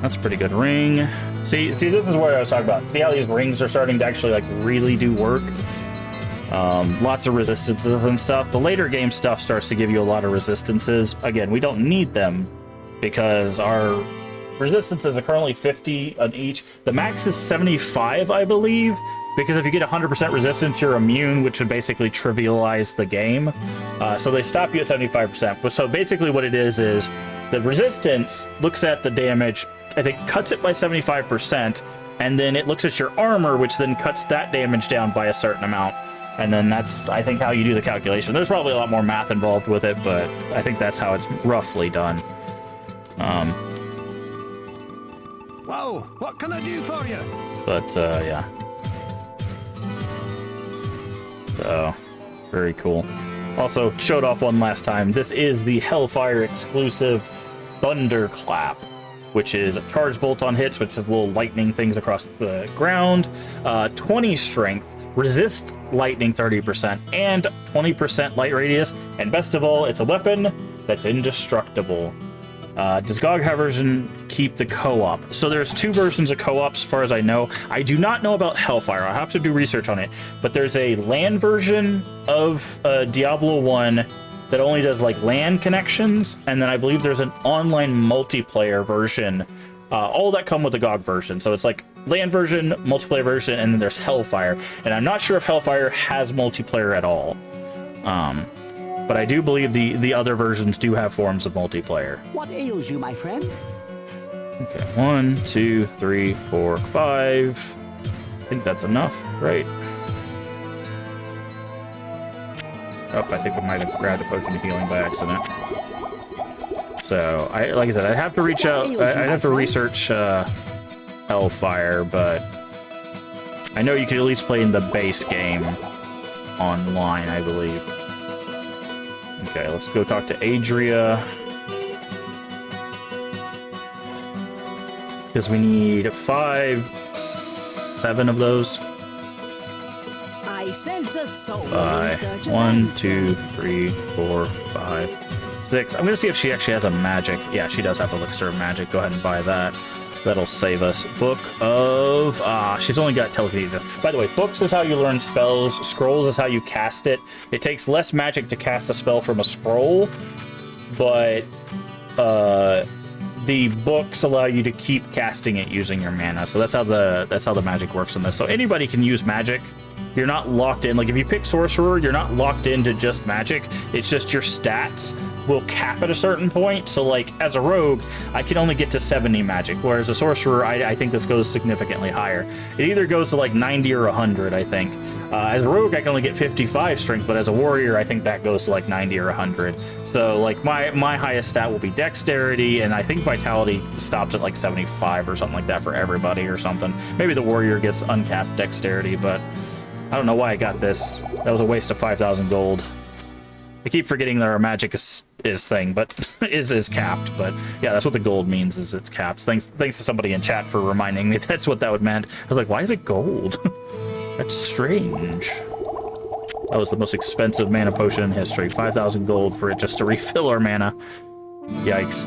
That's a pretty good ring. See, this is what I was talking about. See how these rings are starting to actually like really do work? Lots of resistances and stuff. The later game stuff starts to give you a lot of resistances. Again, we don't need them because our resistances are currently 50 on each. The max is 75, I believe, because if you get 100% resistance, you're immune, which would basically trivialize the game. So they stop you at 75%. But so basically what it is the resistance looks at the damage, I think cuts it by 75%, and then it looks at your armor, which then cuts that damage down by a certain amount. And then that's, I think, how you do the calculation. There's probably a lot more math involved with it, but I think that's how it's roughly done. Whoa, what can I do for you? But, yeah. So, very cool. Also, showed off one last time. This is the Hellfire exclusive Thunderclap, which is a charge bolt on hits, which is little lightning things across the ground. 20 strength, resist lightning 30%, and 20% light radius. And best of all, it's a weapon that's indestructible. Does GOG have version keep the co-op? So there's two versions of co-op as far as I know. I do not know about Hellfire. I'll have to do research on it. But there's a LAN version of Diablo 1 that only does like LAN connections. And then I believe there's an online multiplayer version. All that come with the GOG version. So it's like LAN version, multiplayer version, and then there's Hellfire. And I'm not sure if Hellfire has multiplayer at all. But I do believe the other versions do have forms of multiplayer. What ails you, my friend? Okay, 1, 2, 3, 4, 5. I think that's enough, right? Oh, I think I might have grabbed a potion of healing by accident. So, like I said, I'd have to reach out. I'd have to research Hellfire, but I know you can at least play in the base game online, I believe. Okay, let's go talk to Adria. Because we need 5, 7 of those. I sense a soul. 1, 2, 3, 4, 5, 6. I'm gonna see if she actually has a magic. Yeah, she does have Elixir of Magic. Go ahead and buy that. That'll save us. Book of... she's only got telekinesis. By the way, books is how you learn spells. Scrolls is how you cast it. It takes less magic to cast a spell from a scroll, but the books allow you to keep casting it using your mana. So that's how the magic works in this. So anybody can use magic. You're not locked in. Like if you pick sorcerer, you're not locked into just magic. It's just your stats will cap at a certain point. So like as a rogue, I can only get to 70 magic, whereas a sorcerer, I think this goes significantly higher. It either goes to like 90 or 100, I think. As a rogue, I can only get 55 strength, but as a warrior, I think that goes to like 90 or 100. So like my highest stat will be dexterity, and I think vitality stops at like 75 or something like that for everybody or something. Maybe the warrior gets uncapped dexterity, but I don't know why I got this. That was a waste of 5,000 gold. I keep forgetting that our magic is thing, but is capped. But yeah, that's what the gold means, is it's capped. Thanks to somebody in chat for reminding me that's what that would meant. I was like, why is it gold? That's strange. That was the most expensive mana potion in history. 5,000 gold for it just to refill our mana. Yikes.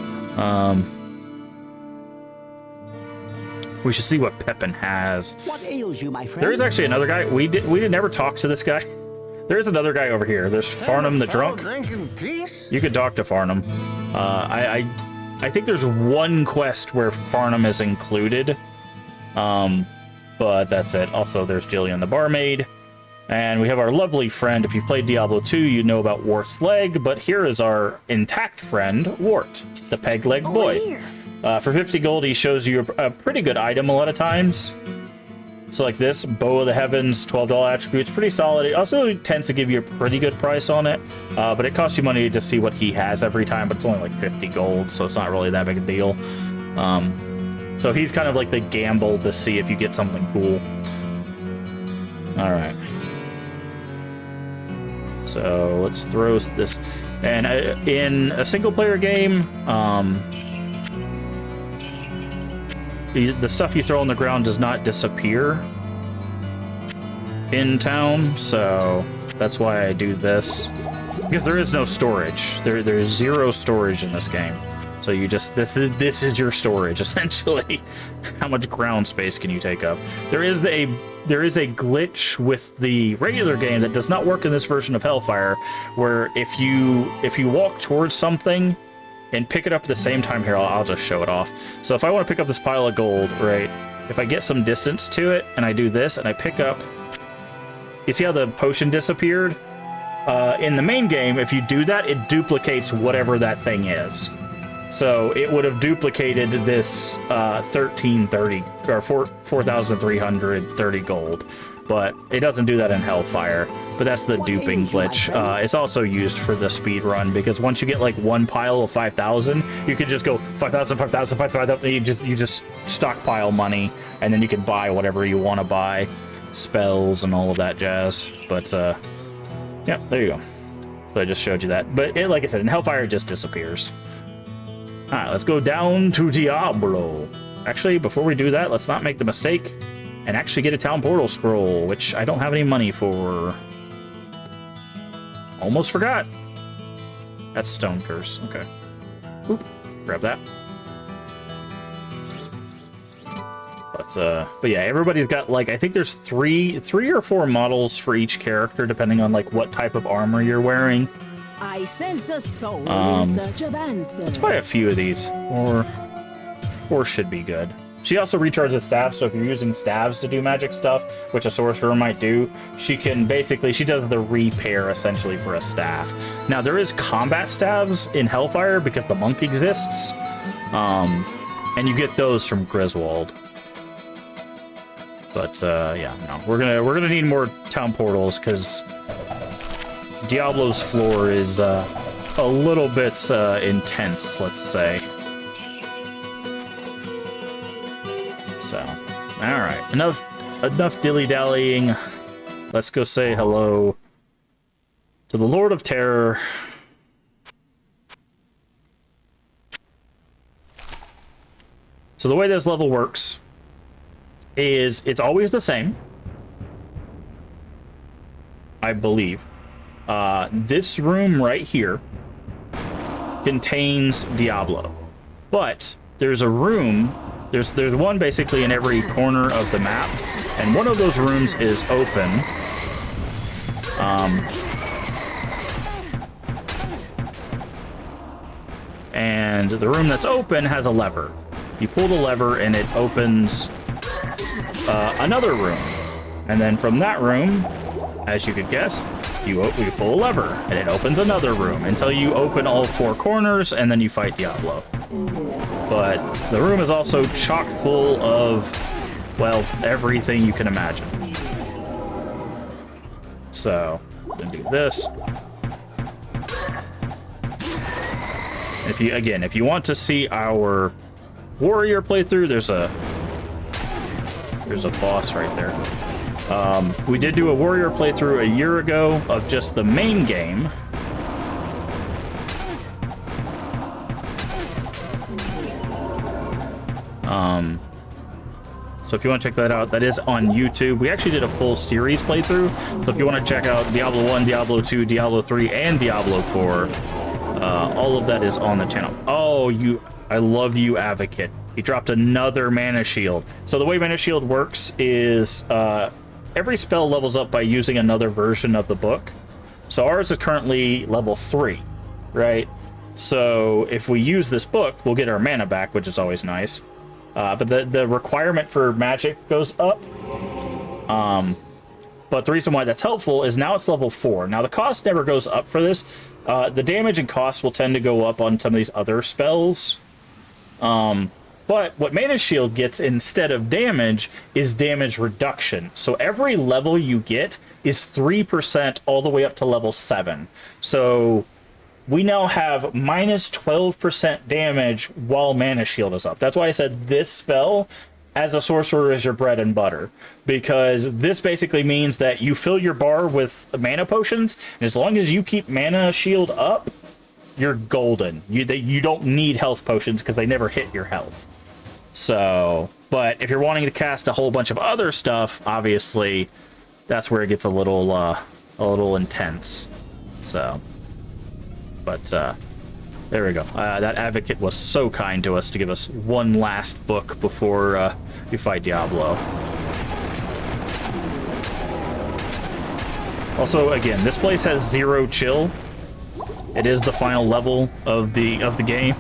We should see what Pepin has. What ails you, my friend? There is actually another guy. We didn't ever talk to this guy. There's another guy over here. There's Farnham the Drunk. You could talk to Farnham. I think there's one quest where Farnham is included. But that's it. Also, there's Jillian the Barmaid. And we have our lovely friend. If you've played Diablo 2, you know about Wart's Leg. But here is our intact friend, Wart, the peg leg boy. For 50 gold, he shows you a pretty good item a lot of times. So like this, Bow of the Heavens, $12 attributes, pretty solid. It also tends to give you a pretty good price on it, but it costs you money to see what he has every time, but it's only like 50 gold, so it's not really that big a deal. So he's kind of like the gamble to see if you get something cool. All right. So let's throw this. And in a single player game, the stuff you throw on the ground does not disappear in town, so that's why I do this. Because there is no storage. There's zero storage in this game. So you just this is your storage essentially. How much ground space can you take up? There is a glitch with the regular game that does not work in this version of Hellfire, where if you walk towards something and pick it up at the same time, here I'll just show it off. So if I want to pick up this pile of gold, right? If I get some distance to it and I do this and I pick up, you see how the potion disappeared? In the main game, if you do that, it duplicates whatever that thing is. So it would have duplicated this 1330 or 4,330 gold, but it doesn't do that in Hellfire. But that's the duping glitch. It's also used for the speed run because once you get like one pile of 5,000, you can just go 5,000, 5,000, 5,000. You just stockpile money, and then you can buy whatever you want to buy, spells and all of that jazz. But yeah, there you go. So I just showed you that. But it, like I said, in Hellfire, it just disappears. All right, let's go down to Diablo. Actually, before we do that, let's not make the mistake and actually get a town portal scroll, which I don't have any money for. Almost forgot. That's Stone Curse. Okay. Oop. Grab that. But yeah, everybody's got like, I think there's three or four models for each character, depending on like what type of armor you're wearing. I sense a soul in search of answers. Let's buy a few of these, or should be good. She also recharges staffs, so if you're using staves to do magic stuff, which a sorcerer might do, she can basically, she does the repair essentially for a staff. Now there is combat staves in Hellfire because the monk exists, and you get those from Griswold. But yeah, no, we're gonna need more town portals because Diablo's floor is a little bit intense, let's say. So, all right, enough dilly-dallying. Let's go say hello to the Lord of Terror. So the way this level works is it's always the same, I believe. This room right here contains Diablo, but there's a room, there's one basically in every corner of the map, and one of those rooms is open. And the room that's open has a lever. You pull the lever and it opens another room, and then from that room, as you could guess, you pull a lever and it opens another room until you open all four corners, and then you fight Diablo. But the room is also chock full of, well, everything you can imagine. So I'm gonna do this. If you want to see our warrior playthrough, there's a boss right there. We did do a warrior playthrough a year ago of just the main game. So if you want to check that out, that is on YouTube. We actually did a full series playthrough. So if you want to check out Diablo 1, Diablo 2, Diablo 3, and Diablo 4, all of that is on the channel. Oh, I love you, Advocate. He dropped another mana shield. So the way mana shield works is every spell levels up by using another version of the book. So ours is currently level 3, right? So if we use this book, we'll get our mana back, which is always nice. But the requirement for magic goes up. But the reason why that's helpful is now it's level 4. Now the cost never goes up for this. The damage and cost will tend to go up on some of these other spells. But what Mana Shield gets instead of damage is damage reduction. So every level you get is 3% all the way up to level 7. So we now have minus 12% damage while Mana Shield is up. That's why I said this spell as a sorcerer is your bread and butter, because this basically means that you fill your bar with mana potions, and as long as you keep Mana Shield up, you're golden. You don't need health potions because they never hit your health. So, but if you're wanting to cast a whole bunch of other stuff, obviously that's where it gets a little intense. So, but There we go. That advocate was so kind to us to give us one last book before we fight Diablo. Also, again, this place has 0 chill. It is the final level of the game.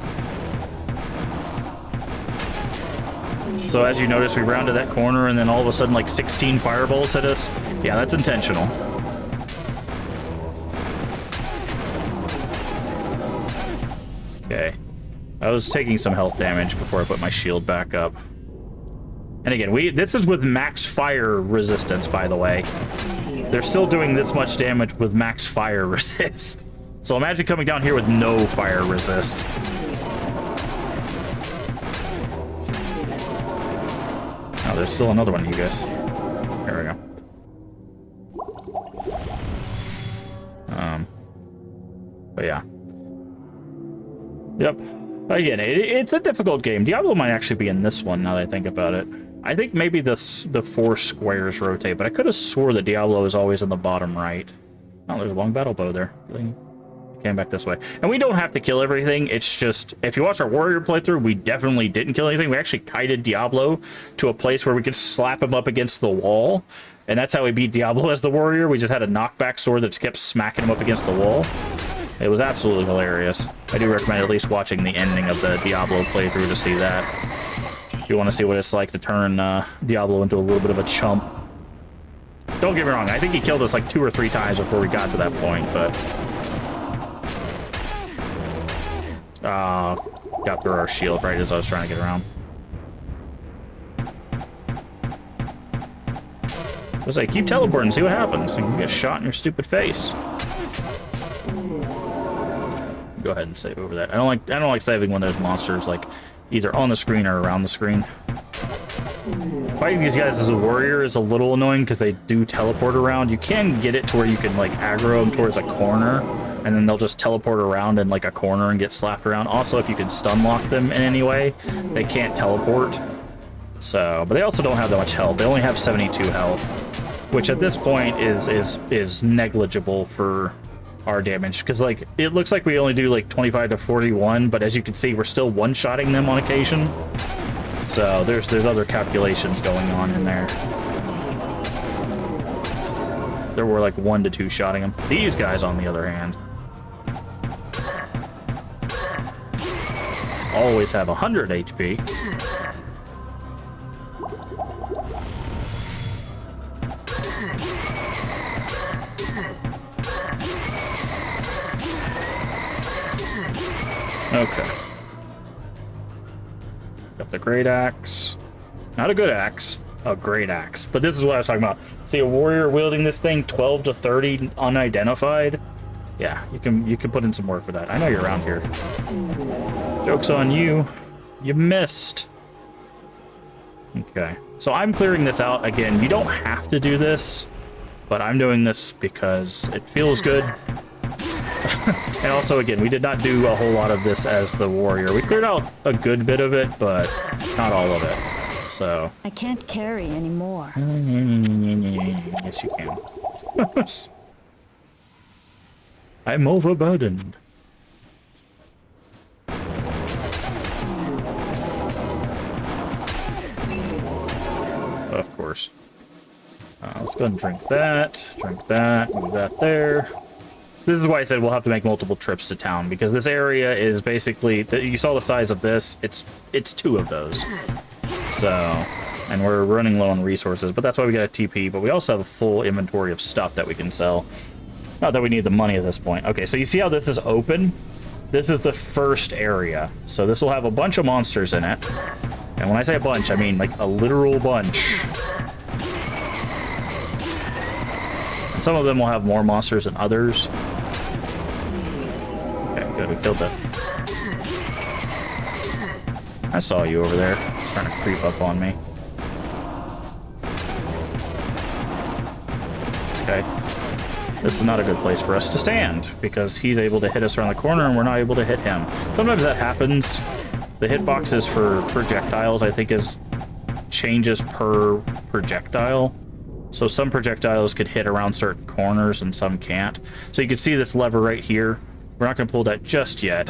So as you notice, we rounded that corner and then all of a sudden like 16 fireballs hit us. Yeah, that's intentional. Okay. I was taking some health damage before I put my shield back up. And again, this is with max fire resistance, by the way. They're still doing this much damage with max fire resist. So imagine coming down here with no fire resist. Oh, there's still another one of you guys. There we go. But yeah. Yep. Again, it's a difficult game. Diablo might actually be in this one now that I think about it. I think maybe the 4 squares rotate, but I could have swore that Diablo is always in the bottom right. Oh, there's a long battle bow there. Came back this way. And we don't have to kill everything. It's just, if you watch our warrior playthrough, we definitely didn't kill anything. We actually kited Diablo to a place where we could slap him up against the wall. And that's how we beat Diablo as the warrior. We just had a knockback sword that just kept smacking him up against the wall. It was absolutely hilarious. I do recommend at least watching the ending of the Diablo playthrough to see that. If you want to see what it's like to turn Diablo into a little bit of a chump. Don't get me wrong, I think he killed us like 2 or 3 times before we got to that point, but... got through our shield right as I was trying to get around. I was like, keep teleporting, see what happens. You can get shot in your stupid face. Go ahead and save over that. I don't like saving when there's monsters like either on the screen or around the screen. Fighting these guys as a warrior is a little annoying because they do teleport around. You can get it to where you can like aggro them towards a corner, and then they'll just teleport around in like a corner and get slapped around. Also, if you can stun lock them in any way, they can't teleport. So, but they also don't have that much health. They only have 72 health, which at this point is negligible for our damage, because like it looks like we only do like 25 to 41, but as you can see, we're still one-shotting them on occasion. So there's other calculations going on in there. There were like 1 to 2 shotting them. These guys, on the other hand, always have 100 HP. Okay. Got the great axe. Not a good axe, a great axe. But this is what I was talking about. See a warrior wielding this thing, 12 to 30 unidentified. Yeah, you can put in some work for that. I know you're around here. Joke's on you. You missed. Okay. So I'm clearing this out. Again, you don't have to do this, but I'm doing this because it feels good. And also, again, we did not do a whole lot of this as the warrior. We cleared out a good bit of it, but not all of it. So... I can't carry anymore. Yes, you can. I'm overburdened. Of course. Let's go ahead and drink that, move that there. This is why I said we'll have to make multiple trips to town, because this area is basically, you saw the size of this, it's 2 of those. So, and we're running low on resources, but that's why we got a TP, but we also have a full inventory of stuff that we can sell. Not that we need the money at this point. Okay, so you see how this is open? This is the first area. So this will have a bunch of monsters in it. And when I say a bunch, I mean like a literal bunch. And some of them will have more monsters than others. Okay, good, we killed that. I saw you over there, trying to creep up on me. Okay. This is not a good place for us to stand, because he's able to hit us around the corner and we're not able to hit him. Sometimes that happens. The hitboxes for projectiles, I think, changes per projectile. So some projectiles could hit around certain corners and some can't. So you can see this lever right here. We're not going to pull that just yet.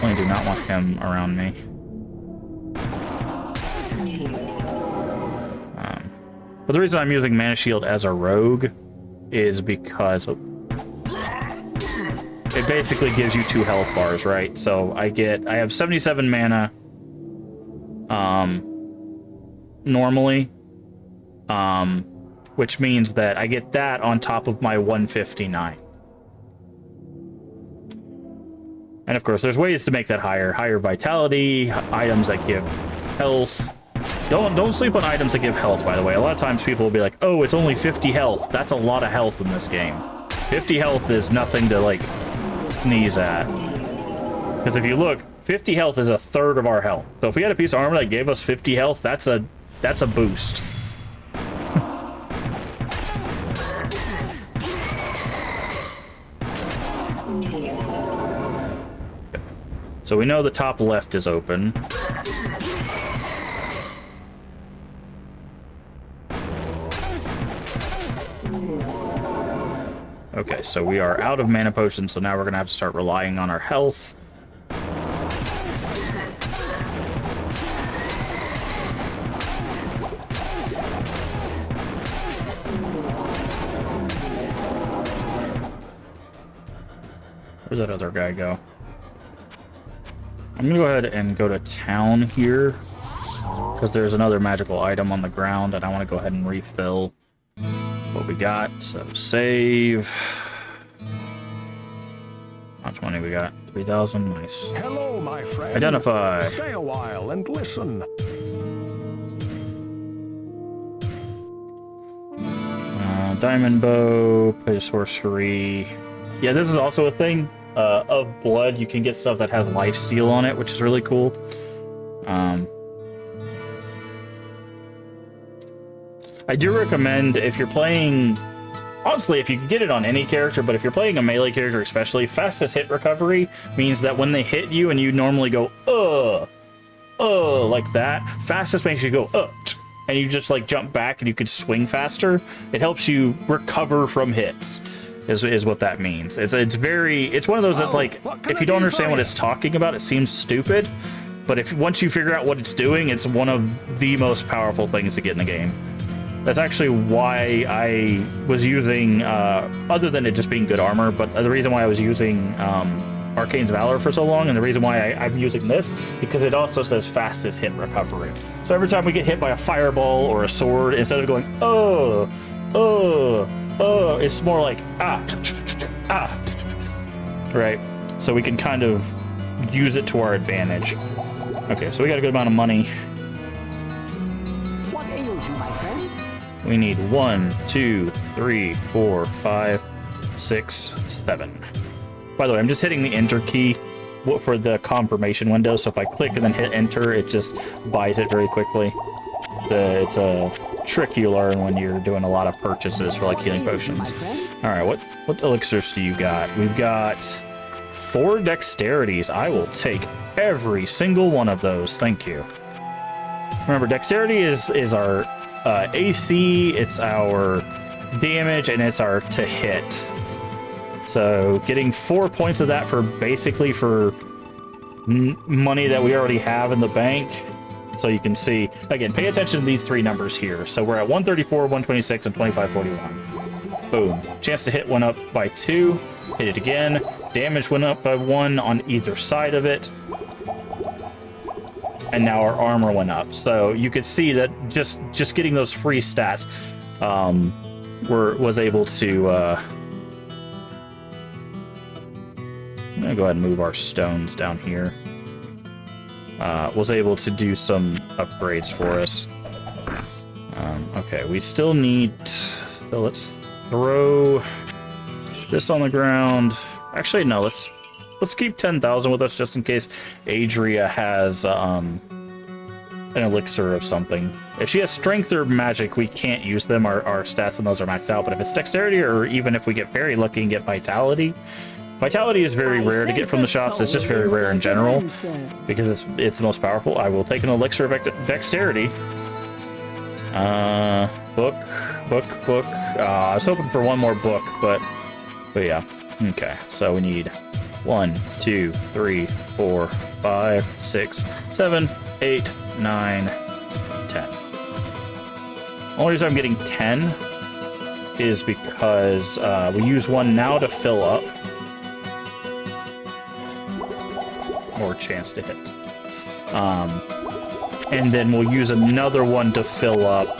I do not want him around me. But the reason I'm using Mana Shield as a rogue is because it basically gives you 2 health bars, right? So I have 77 mana normally, which means that I get that on top of my 159. And of course, there's ways to make that higher vitality, items that give health. Don't sleep on items that give health, by the way. A lot of times people will be like, oh, it's only 50 health. That's a lot of health in this game. 50 health is nothing to, like, sneeze at. Because if you look, 50 health is a third of our health. So if we had a piece of armor that gave us 50 health, that's a boost. So we know the top left is open. Okay, so we are out of mana potions, so now we're gonna have to start relying on our health. Where's that other guy go? I'm gonna go ahead and go to town here, because there's another magical item on the ground, and I want to go ahead and refill what we got. So save. How much money we got? 3,000. Nice. Hello, my friend. Identify. Stay a while and listen. Diamond bow. Play sorcery. Yeah, this is also a thing. Of blood, you can get stuff that has life steal on it, which is really cool. I do recommend, if you're playing, honestly, if you can get it on any character, but if you're playing a melee character especially, fastest hit recovery means that when they hit you and you normally go, like that, fastest makes you go, and you just like jump back and you can swing faster. It helps you recover from hits. Is what that means. It's one of those that's like, if you don't understand what it's talking about, it seems stupid, but once you figure out what it's doing, it's one of the most powerful things to get in the game. That's actually why I was using, other than it just being good armor, but the reason why I was using Arcane's Valor for so long, and the reason why I'm using this, because it also says fastest hit recovery. So every time we get hit by a fireball or a sword, instead of going, it's more like, right? So we can kind of use it to our advantage. Okay, so we got a good amount of money. What ails you, my friend? We need 1, 2, 3, 4, 5, 6, 7. By the way, I'm just hitting the enter key for the confirmation window, so if I click and then hit enter, it just buys it very quickly. It's a trick you learn when you're doing a lot of purchases for like healing potions. All right, what elixirs do you got? We've got 4 dexterities. I will take every single one of those. Thank you. Remember, dexterity is our AC, it's our damage, and it's our to hit. So getting 4 points of that for basically for money that we already have in the bank. So you can see, again, pay attention to these 3 numbers here. So we're at 134, 126, and 2541. Boom. Chance to hit went up by 2. Hit it again. Damage went up by 1 on either side of it. And now our armor went up. So you could see that just getting those free stats was able to... I'm going to go ahead and move our stones down here. Was able to do some upgrades for us. Okay, we still need... So let's throw this on the ground. Actually, no, let's keep 10,000 with us just in case Adria has an elixir of something. If she has strength or magic, we can't use them. Our stats on those are maxed out. But if it's dexterity, or even if we get very lucky and get vitality, vitality is very rare to get from the shops. It's just very rare in general because it's the most powerful. I will take an elixir of dexterity. Book. I was hoping for one more book, but But yeah, okay. So we need 1, 2, 3, 4, 5, 6, 7, 8, 9, 10. Only reason I'm getting 10 is because we use one now to fill up. More chance to hit. And then we'll use another one to fill up.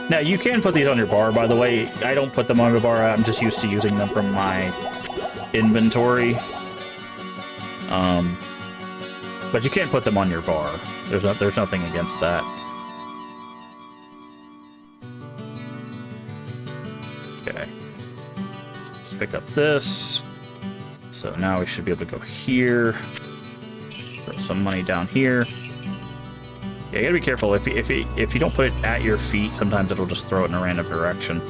Now, you can put these on your bar, by the way. I don't put them on the bar. I'm just used to using them from my inventory. But you can't put them on your bar. There's nothing against that. Okay. Let's pick up this. So now we should be able to go here. Throw some money down here. Yeah, you gotta be careful. If you don't put it at your feet, sometimes it'll just throw it in a random direction.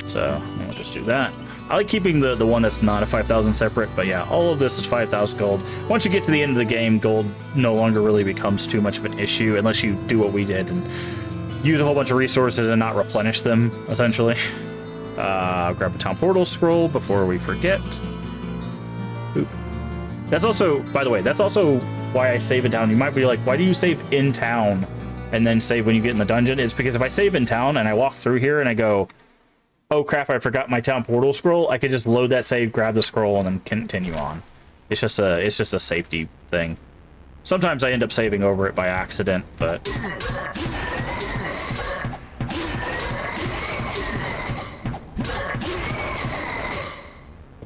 So we'll just do that. I like keeping the one that's not a 5,000 separate, but yeah, all of this is 5,000 gold. Once you get to the end of the game, gold no longer really becomes too much of an issue unless you do what we did and use a whole bunch of resources and not replenish them, essentially. Grab a town portal scroll before we forget. Oop. That's also, by the way, that's also why I save in town. You might be like, why do you save in town and then save when you get in the dungeon? It's because if I save in town and I walk through here and I go, oh crap, I forgot my town portal scroll, I could just load that save, grab the scroll, and then continue on. It's just a safety thing. Sometimes I end up saving over it by accident, but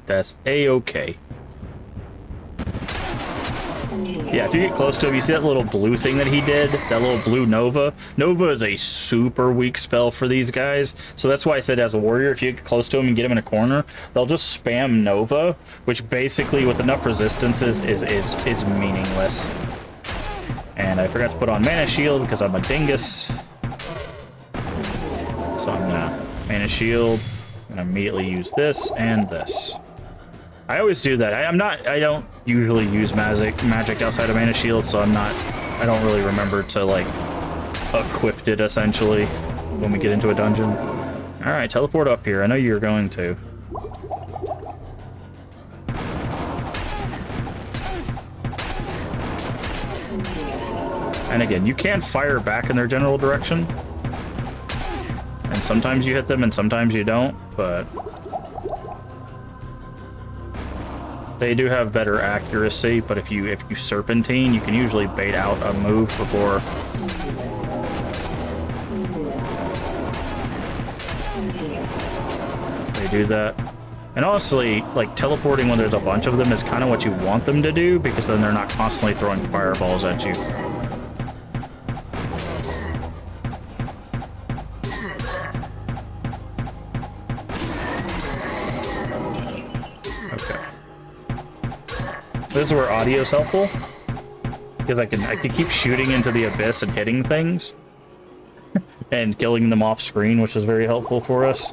that's a-okay. Yeah, if you get close to him, you see that little blue thing that he did? That little blue Nova? Nova is a super weak spell for these guys. So that's why I said as a warrior, if you get close to him and get him in a corner, they'll just spam Nova, which basically, with enough resistance, is meaningless. And I forgot to put on Mana Shield because I'm a dingus. So I'm gonna Mana Shield and immediately use this and this. I always do that. I don't usually use magic outside of Mana Shield, so I don't really remember to, like, equip it, essentially, when we get into a dungeon. Alright, teleport up here. I know you're going to. And again, you can fire back in their general direction. And sometimes you hit them and sometimes you don't, but they do have better accuracy, but if you serpentine, you can usually bait out a move before. They do that. And honestly, like, teleporting when there's a bunch of them is kind of what you want them to do, because then they're not constantly throwing fireballs at you. This is where audio is helpful, because I can keep shooting into the abyss and hitting things and killing them off screen, which is very helpful for us.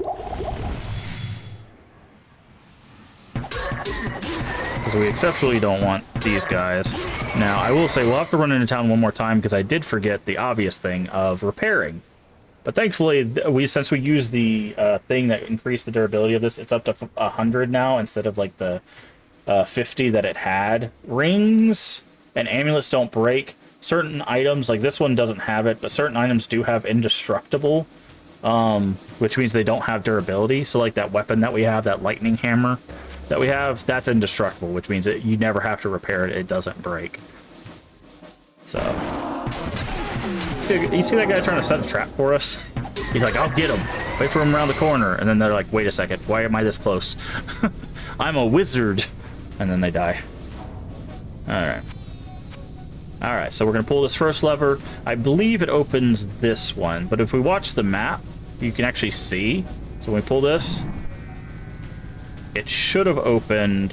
Because we exceptionally don't want these guys. Now, I will say we'll have to run into town one more time because I did forget the obvious thing of repairing. But thankfully, since we used the thing that increased the durability of this, it's up to 100 now instead of like the 50 that it had. Rings and amulets don't break. Certain items, like this one doesn't have it, but certain items do have indestructible, which means they don't have durability. So like that weapon that we have, that lightning hammer that we have, that's indestructible, which means that you never have to repair it. It doesn't break. So, you see that guy trying to set a trap for us? He's like, I'll get him. Wait for him around the corner. And then they're like, wait a second. Why am I this close? I'm a wizard. And then they die. Alright. Alright, so we're going to pull this first lever. I believe it opens this one. But if we watch the map, you can actually see. So when we pull this, it should have opened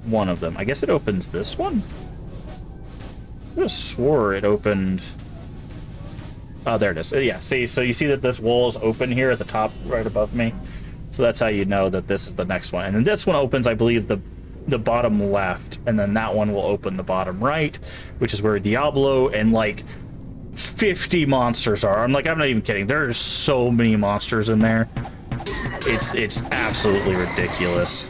one of them. I guess it opens this one? I could have swore it opened... Oh, there it is. Yeah, see, so you see that this wall is open here at the top right above me. So that's how you know that this is the next one. And then this one opens, I believe, the bottom left. And then that one will open the bottom right, which is where Diablo and like 50 monsters are. I'm not even kidding. There's so many monsters in there. It's absolutely ridiculous.